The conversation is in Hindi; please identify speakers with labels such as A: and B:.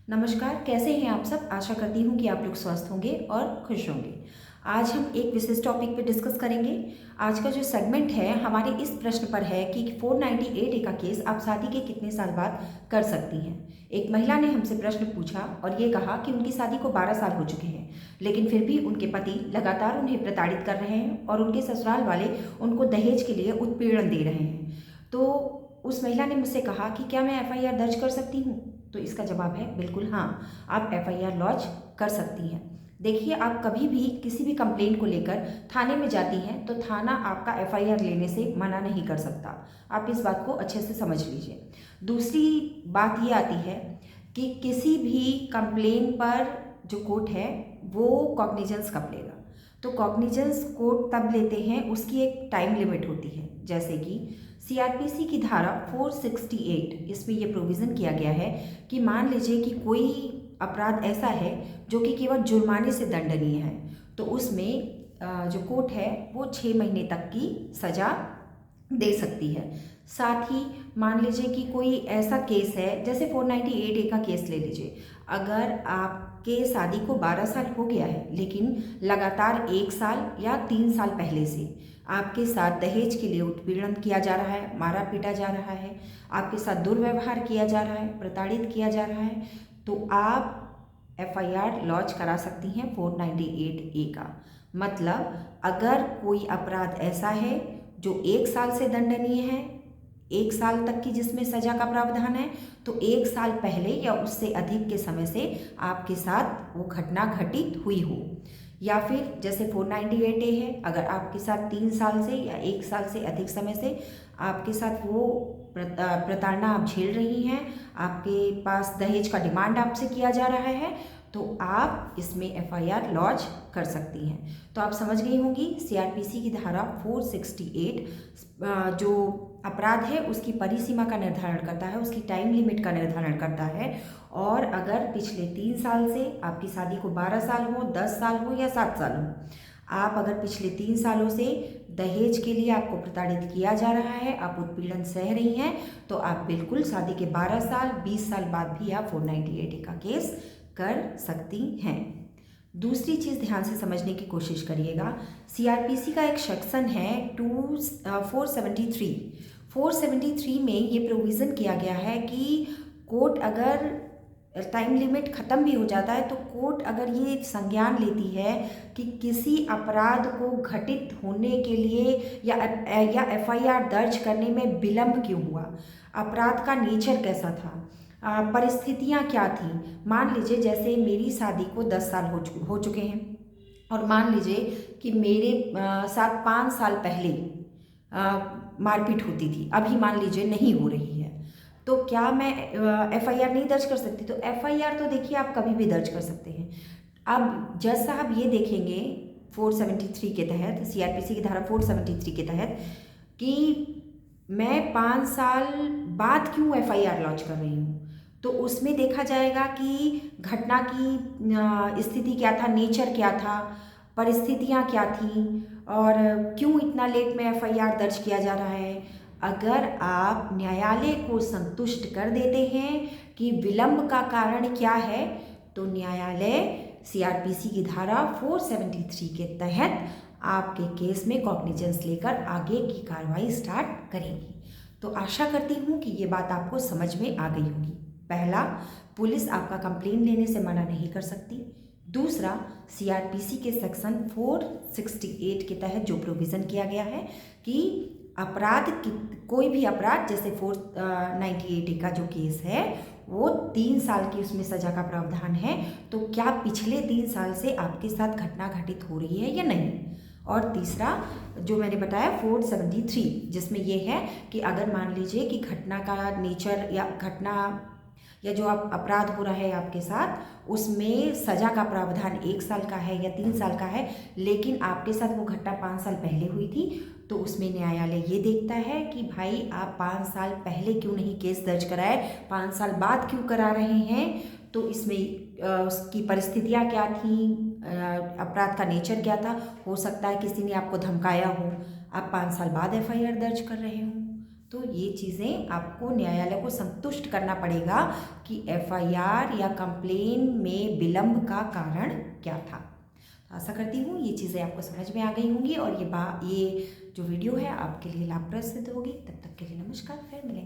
A: नमस्कार, कैसे हैं आप सब। आशा करती हूँ कि आप लोग स्वस्थ होंगे और खुश होंगे। आज हम एक विशेष टॉपिक पे डिस्कस करेंगे। आज का जो सेगमेंट है हमारे इस प्रश्न पर है कि 498A का केस आप शादी के कितने साल बाद कर सकती हैं। एक महिला ने हमसे प्रश्न पूछा और ये कहा कि उनकी शादी को 12 साल हो चुके हैं, लेकिन फिर भी उनके पति लगातार उन्हें प्रताड़ित कर रहे हैं और उनके ससुराल वाले उनको दहेज के लिए उत्पीड़न दे रहे हैं। तो उस महिला ने मुझसे कहा कि क्या मैं एफआईआर दर्ज कर सकती हूँ। तो इसका जवाब है बिल्कुल हाँ, आप एफआईआर लॉन्च कर सकती हैं। देखिए, आप कभी भी किसी भी कंप्लेंट को लेकर थाने में जाती हैं तो थाना आपका एफआईआर लेने से मना नहीं कर सकता। आप इस बात को अच्छे से समझ लीजिए। दूसरी बात ये आती है कि किसी भी कंप्लेंट पर जो कोर्ट है वो कॉग्निजेंस कब लेगा। तो कॉग्निजेंस कोर्ट तब लेते हैं, उसकी एक टाइम लिमिट होती है। जैसे कि सीआरपीसी की धारा 468, इसमें यह प्रोविज़न किया गया है कि मान लीजिए कि कोई अपराध ऐसा है जो कि केवल जुर्माने से दंडनीय है, तो उसमें जो कोर्ट है वो 6 महीने तक की सज़ा दे सकती है। साथ ही मान लीजिए कि कोई ऐसा केस है, जैसे 498A का केस ले लीजिए। अगर आपके शादी को 12 साल हो गया है, लेकिन लगातार 1 साल या 3 साल पहले से आपके साथ दहेज के लिए उत्पीड़न किया जा रहा है, मारा पीटा जा रहा है, आपके साथ दुर्व्यवहार किया जा रहा है, प्रताड़ित किया जा रहा है, तो आप एफआईआर लॉन्च करा सकती हैं 498A का। मतलब अगर कोई अपराध ऐसा है जो 1 साल से दंडनीय है, 1 साल तक की जिसमें सजा का प्रावधान है, तो 1 साल पहले या उससे अधिक के समय से आपके साथ वो घटना घटित हुई हो। या फिर जैसे 498A है, अगर आपके साथ 3 साल से या 1 साल से अधिक समय से आपके साथ वो प्रताड़ना आप झेल रही हैं, आपके पास दहेज का डिमांड आपसे किया जा रहा है, तो आप इसमें एफआईआर लॉन्च कर सकती हैं। तो आप समझ गई होंगी, सीआरपीसी की धारा 468 जो अपराध है उसकी परिसीमा का निर्धारण करता है, उसकी टाइम लिमिट का निर्धारण करता है। और अगर पिछले 3 साल से आपकी शादी को 12 साल हो, 10 साल हो या 7 साल हो, आप अगर पिछले 3 सालों से दहेज के लिए आपको प्रताड़ित किया जा रहा है, आप उत्पीड़न सह रही हैं, तो आप बिल्कुल शादी के 12 साल 20 साल बाद भी आप 498A का केस कर सकती हैं। दूसरी चीज़ ध्यान से समझने की कोशिश करिएगा। सीआरपीसी का एक सेक्शन है 473 में ये प्रोविज़न किया गया है कि कोर्ट अगर टाइम लिमिट ख़त्म भी हो जाता है, तो कोर्ट अगर ये संज्ञान लेती है कि किसी अपराध को घटित होने के लिए या एफआईआर दर्ज करने में विलंब क्यों हुआ, अपराध का नेचर कैसा था, परिस्थितियाँ क्या थी। मान लीजिए जैसे मेरी शादी को 10 साल हो चुके हैं और मान लीजिए कि मेरे साथ 5 साल पहले मारपीट होती थी, अभी मान लीजिए नहीं हो रही है, तो क्या मैं एफआईआर नहीं दर्ज कर सकती। तो एफआईआर तो देखिए आप कभी भी दर्ज कर सकते हैं। अब जज साहब ये देखेंगे 473 के तहत, सीआरपीसी की धारा 473 के तहत, कि मैं 5 साल बाद क्यों एफआईआर लॉन्च कर रही हूँ। तो उसमें देखा जाएगा कि घटना की स्थिति क्या था, नेचर क्या था, परिस्थितियाँ क्या थीं और क्यों इतना लेट में एफआईआर दर्ज किया जा रहा है। अगर आप न्यायालय को संतुष्ट कर देते हैं कि विलंब का कारण क्या है, तो न्यायालय सीआरपीसी की धारा 473 के तहत आपके केस में कॉग्निजेंस लेकर आगे की कार्रवाई स्टार्ट करेगी। तो आशा करती हूँ कि ये बात आपको समझ में आ गई होगी। पहला, पुलिस आपका कंप्लेन लेने से मना नहीं कर सकती। दूसरा, सीआरपीसी के सेक्शन 468 के तहत जो प्रोविज़न किया गया है कि अपराध की कोई भी अपराध, जैसे 498A का जो केस है वो 3 साल की उसमें सज़ा का प्रावधान है, तो क्या पिछले 3 साल से आपके साथ घटना घटित हो रही है या नहीं। और तीसरा जो मैंने बताया 473, जिसमें ये है कि अगर मान लीजिए कि घटना का नेचर या घटना या जो आप अपराध हो रहा है आपके साथ, उसमें सज़ा का प्रावधान 1 साल का है या 3 साल का है, लेकिन आपके साथ वो घटना 5 साल पहले हुई थी, तो उसमें न्यायालय ये देखता है कि भाई आप 5 साल पहले क्यों नहीं केस दर्ज कराए, 5 साल बाद क्यों करा रहे हैं। तो इसमें उसकी परिस्थितियाँ क्या थी, अपराध का नेचर क्या था। हो सकता है किसी ने आपको धमकाया हो, आप 5 साल बाद एफआईआर दर्ज कर रहे हो। तो ये चीज़ें आपको न्यायालय को संतुष्ट करना पड़ेगा कि एफआईआर या कंप्लेन में विलंब का कारण क्या था। तो आशा करती हूँ ये चीज़ें आपको समझ में आ गई होंगी और ये जो वीडियो है आपके लिए लाभप्रद सिद्ध होगी। तब तक के लिए नमस्कार, फिर मिलेंगे।